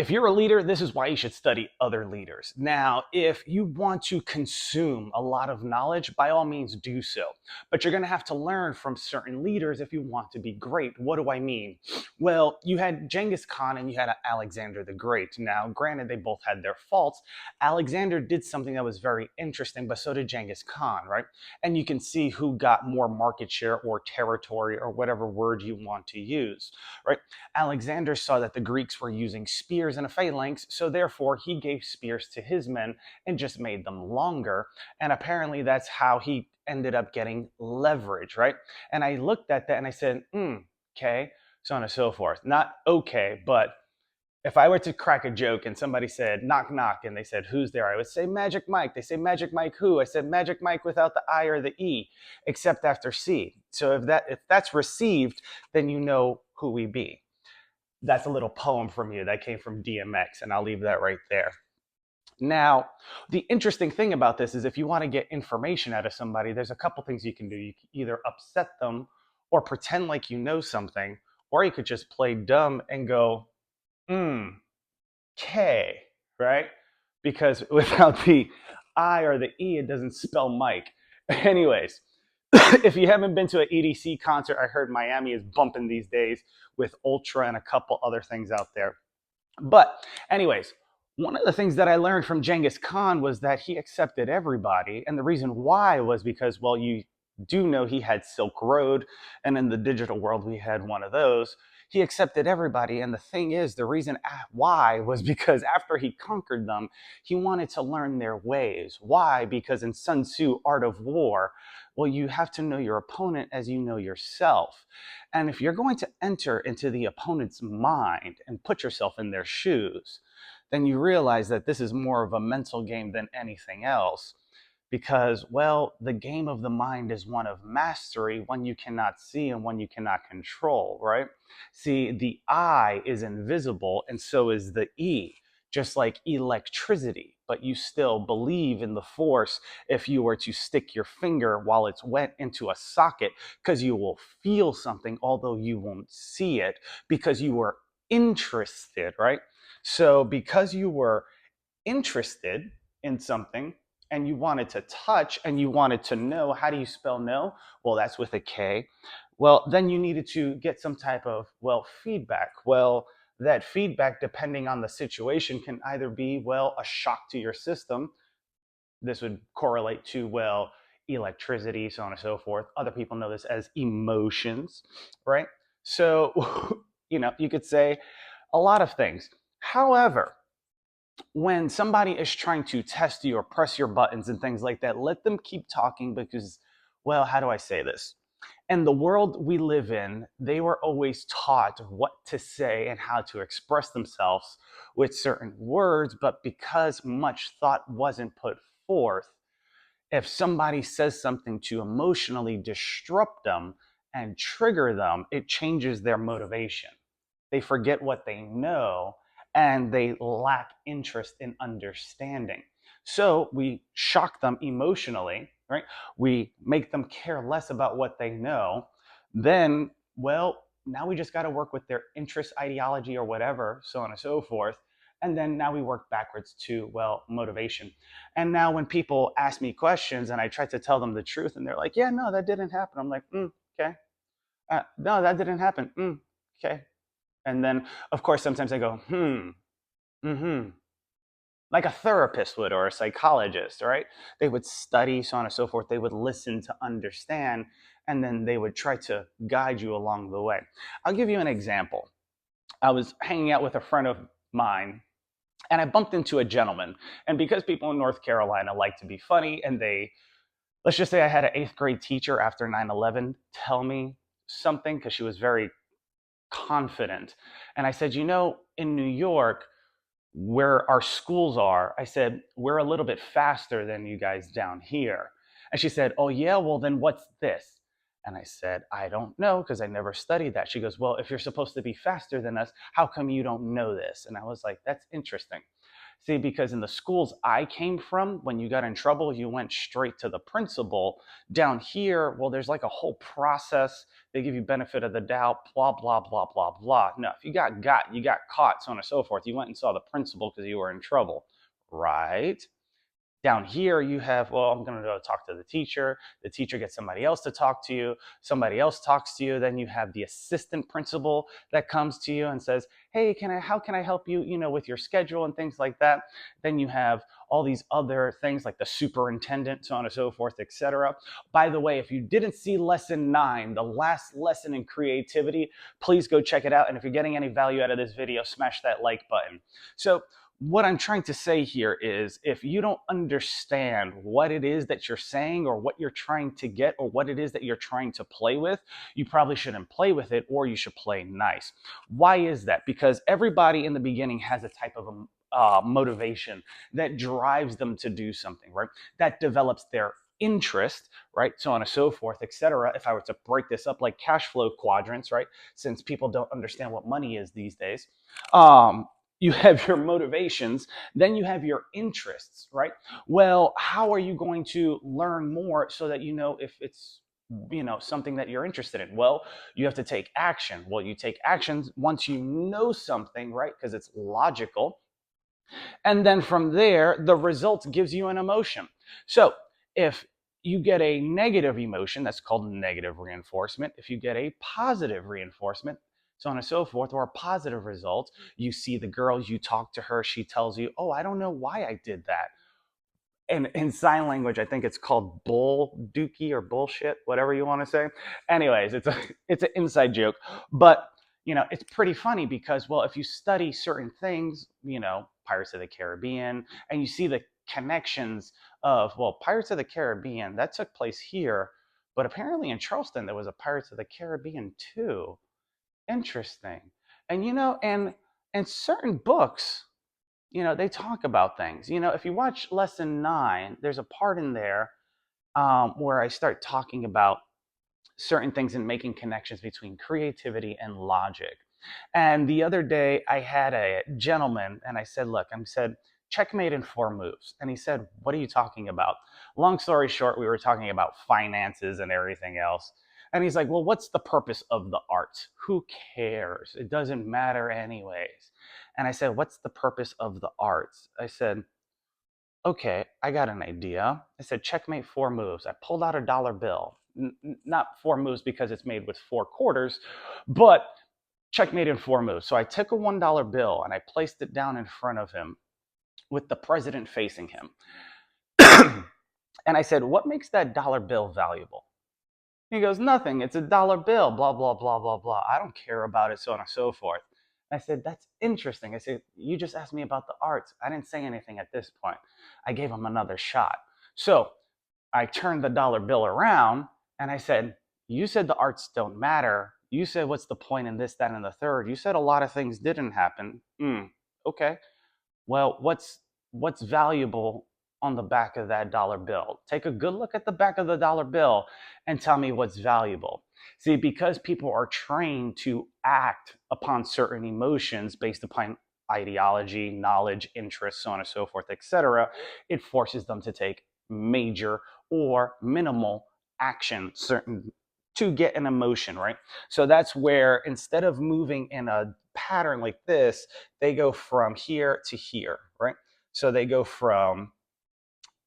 If you're a leader, this is why you should study other leaders. Now, if you want to consume a lot of knowledge, by all means do so. But you're going to have to learn from certain leaders if you want to be great. What do I mean? Well, you had Genghis Khan and you had Alexander the Great. Now, granted, they both had their faults. Alexander did something that was very interesting, but so did Genghis Khan, right? And you can see who got more market share or territory or whatever word you want to use, right? Alexander saw that the Greeks were using spears and a phalanx, so therefore he gave spears to his men and just made them longer. And apparently that's how he ended up getting leverage, right? And I looked at that and I said, okay, so on and so forth. Not okay, but if I were to crack a joke and somebody said knock knock and they said who's there, I would say Magic Mike. They say Magic Mike who? I said Magic Mike without the I or the E, except after C. So if that's received, then you know who we be. That's a little poem from you that came from DMX, and I'll leave that right there. Now, the interesting thing about this is if you want to get information out of somebody, there's a couple things you can do. You can either upset them or pretend like you know something, or you could just play dumb and go, K, right? Because without the I or the E, it doesn't spell Mike. Anyways, if you haven't been to an EDC concert, I heard Miami is bumping these days with Ultra and a couple other things out there. But, anyways, one of the things that I learned from Genghis Khan was that he accepted everybody. And the reason why was because, well, you do know he had Silk Road, and in the digital world, we had one of those. He accepted everybody. And the thing is, the reason why was because after he conquered them, he wanted to learn their ways. Why? Because in Sun Tzu, Art of War, well, you have to know your opponent as you know yourself. And if you're going to enter into the opponent's mind and put yourself in their shoes, then you realize that this is more of a mental game than anything else. Because, well, the game of the mind is one of mastery, one you cannot see and one you cannot control, right? See, the I is invisible and so is the E, just like electricity, but you still believe in the force if you were to stick your finger while it's wet into a socket, because you will feel something, although you won't see it, because you were interested, right? So, because you were interested in something and you wanted to touch and you wanted to know, how do you spell know? Well, that's with a K. Well, then you needed to get some type of, well, feedback. Well, that feedback, depending on the situation, can either be, well, a shock to your system. This would correlate to, well, electricity, so on and so forth. Other people know this as emotions, right? So, you could say a lot of things. However, when somebody is trying to test you or press your buttons and things like that, let them keep talking because, well, how do I say this? In the world we live in, they were always taught what to say and how to express themselves with certain words, but because much thought wasn't put forth, if somebody says something to emotionally disrupt them and trigger them, it changes their motivation. They forget what they know and they lack interest in understanding. So we shock them emotionally, right? We make them care less about what they know. Then, well, now we just got to work with their interest, ideology, or whatever, so on and so forth. And then now we work backwards to, well, motivation. And now when people ask me questions and I try to tell them the truth and they're like, yeah, no, that didn't happen. I'm like, okay. No, that didn't happen. Okay. And then, of course, sometimes I go, mm-hmm, like a therapist would or a psychologist, right? They would study, so on and so forth. They would listen to understand, and then they would try to guide you along the way. I'll give you an example. I was hanging out with a friend of mine, and I bumped into a gentleman. And because people in North Carolina like to be funny, and let's just say I had an eighth grade teacher after 9/11 tell me something because she was very confident. And I said, in New York, where our schools are, I said, we're a little bit faster than you guys down here. And she said, oh, yeah, well, then what's this? And I said, I don't know because I never studied that. She goes, well, if you're supposed to be faster than us, how come you don't know this? And I was like, that's interesting. See, because in the schools I came from, when you got in trouble, you went straight to the principal. Down here, well, there's like a whole process. They give you benefit of the doubt, blah, blah, blah, blah, blah. No, if you got, you got caught, so on and so forth. You went and saw the principal because you were in trouble, right? Down here, you have, well, I'm going to go talk to the teacher gets somebody else to talk to you, somebody else talks to you, then you have the assistant principal that comes to you and says, hey, how can I help you, with your schedule and things like that. Then you have all these other things like the superintendent, so on and so forth, etc. By the way, if you didn't see lesson 9, the last lesson in creativity, please go check it out. And if you're getting any value out of this video, smash that like button. So what I'm trying to say here is if you don't understand what it is that you're saying or what you're trying to get or what it is that you're trying to play with, you probably shouldn't play with it, or you should play nice. Why is that? Because everybody in the beginning has a type of motivation that drives them to do something, right? That develops their interest, right? So on and so forth, etc. If I were to break this up like cash flow quadrants, right? Since people don't understand what money is these days, you have your motivations, then you have your interests, right? Well, how are you going to learn more so that you know if it's something that you're interested in? Well, you have to take action. Well, you take actions once you know something, right? Because it's logical. And then from there, the result gives you an emotion. So if you get a negative emotion, that's called negative reinforcement. If you get a positive reinforcement, so on and so forth, or a positive result, you see the girl, you talk to her, she tells you, oh, I don't know why I did that. And in sign language, I think it's called bull dookie or bullshit, whatever you want to say. Anyways, it's an inside joke, but it's pretty funny because, well, if you study certain things, Pirates of the Caribbean, and you see the connections of, well, Pirates of the Caribbean that took place here, but apparently in Charleston there was a Pirates of the Caribbean too. Interesting. And and certain books, they talk about things. If you watch lesson 9, there's a part in there where I start talking about certain things and making connections between creativity and logic. And the other day I had a gentleman and I said, look, checkmate in 4 moves. And he said, what are you talking about? Long story short, we were talking about finances and everything else. And he's like, well, what's the purpose of the arts? Who cares? It doesn't matter anyways. And I said, what's the purpose of the arts? I said, okay, I got an idea. I said, checkmate 4 moves. I pulled out a dollar bill. Not 4 moves because it's made with 4 quarters, but checkmate in 4 moves. So I took a $1 bill and I placed it down in front of him with the president facing him. And I said, what makes that dollar bill valuable? He goes, nothing. It's a dollar bill, blah, blah, blah, blah, blah. I don't care about it, so on and so forth. I said, that's interesting. I said, you just asked me about the arts. I didn't say anything at this point. I gave him another shot. So I turned the dollar bill around and I said, you said the arts don't matter. You said, what's the point in this, that, and the third? You said a lot of things didn't happen. Okay. Well, what's valuable on the back of that dollar bill? Take a good look at the back of the dollar bill and tell me what's valuable. See, because people are trained to act upon certain emotions based upon ideology, knowledge, interests, so on and so forth, etc., it forces them to take major or minimal action to get an emotion, right? So that's where instead of moving in a pattern like this, they go from here to here, right? So they go from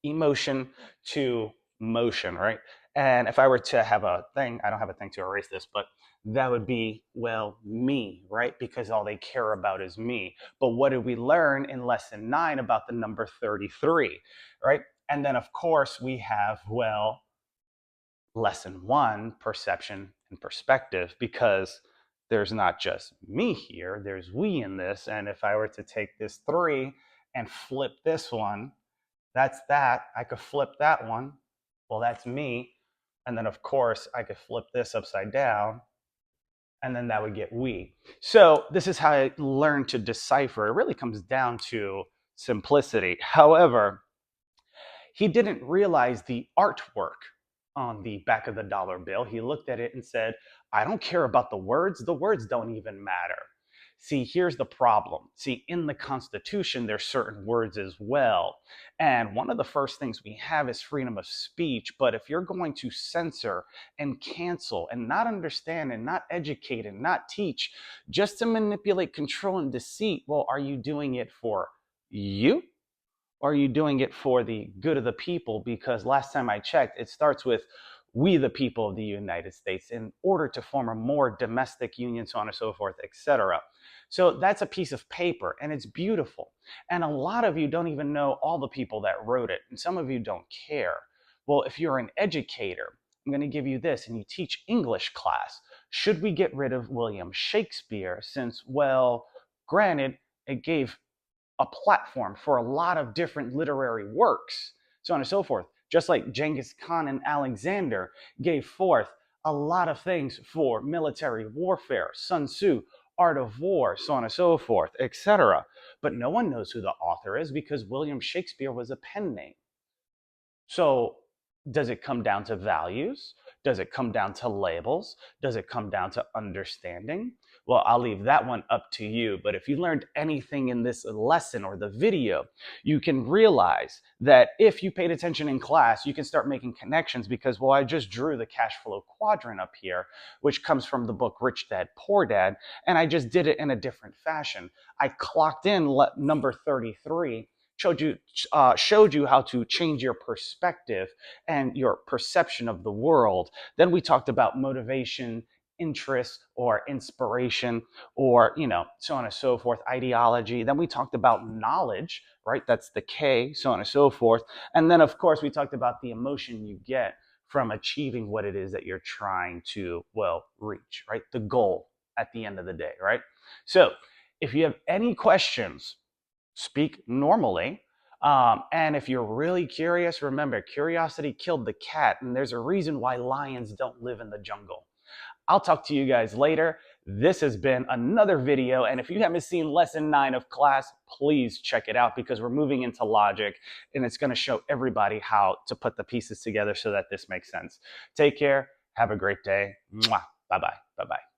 emotion to motion, right? And if I were to have a thing, I don't have a thing to erase this, but that would be, well, me, right? Because all they care about is me. But what did we learn in lesson 9 about the number 33, right? And then, of course, we have, well, lesson 1, perception and perspective, because there's not just me here, there's we in this. And if I were to take this 3 and flip this one, that's that. I could flip that one. Well, that's me. And then, of course, I could flip this upside down, and then that would get we. So this is how I learned to decipher. It really comes down to simplicity. However, he didn't realize the artwork on the back of the dollar bill. He looked at it and said, I don't care about the words don't even matter. See, here's the problem. See, in the Constitution, there's certain words as well. And one of the first things we have is freedom of speech. But if you're going to censor and cancel and not understand and not educate and not teach just to manipulate, control, and deceit, well, are you doing it for you? Or are you doing it for the good of the people? Because last time I checked, it starts with we the people of the United States in order to form a more domestic union, so on and so forth, etc. So that's a piece of paper and it's beautiful. And a lot of you don't even know all the people that wrote it. And some of you don't care. Well, if you're an educator, I'm going to give you this and you teach English class. Should we get rid of William Shakespeare since, well, granted, it gave a platform for a lot of different literary works, so on and so forth. Just like Genghis Khan and Alexander gave forth a lot of things for military warfare, Sun Tzu, Art of War, so on and so forth, etc. But no one knows who the author is because William Shakespeare was a pen name. So does it come down to values? Does it come down to labels? Does it come down to understanding? Well, I'll leave that one up to you. But if you learned anything in this lesson or the video, you can realize that if you paid attention in class, you can start making connections because, well, I just drew the cash flow quadrant up here, which comes from the book Rich Dad, Poor Dad, and I just did it in a different fashion. I clocked in number 33, showed you how to change your perspective and your perception of the world. Then we talked about motivation, interest, or inspiration, or so on and so forth, ideology. Then we talked about knowledge, right? That's the K, so on and so forth. And then of course we talked about the emotion you get from achieving what it is that you're trying to, well, reach, right? The goal at the end of the day, right? So if you have any questions, speak normally. And if you're really curious, remember, curiosity killed the cat, and there's a reason why lions don't live in the jungle. I'll talk to you guys later. This has been another video, and if you haven't seen lesson 9 of class, please check it out because we're moving into logic, and it's going to show everybody how to put the pieces together so that this makes sense. Take care. Have a great day. Mwah. Bye-bye. Bye-bye.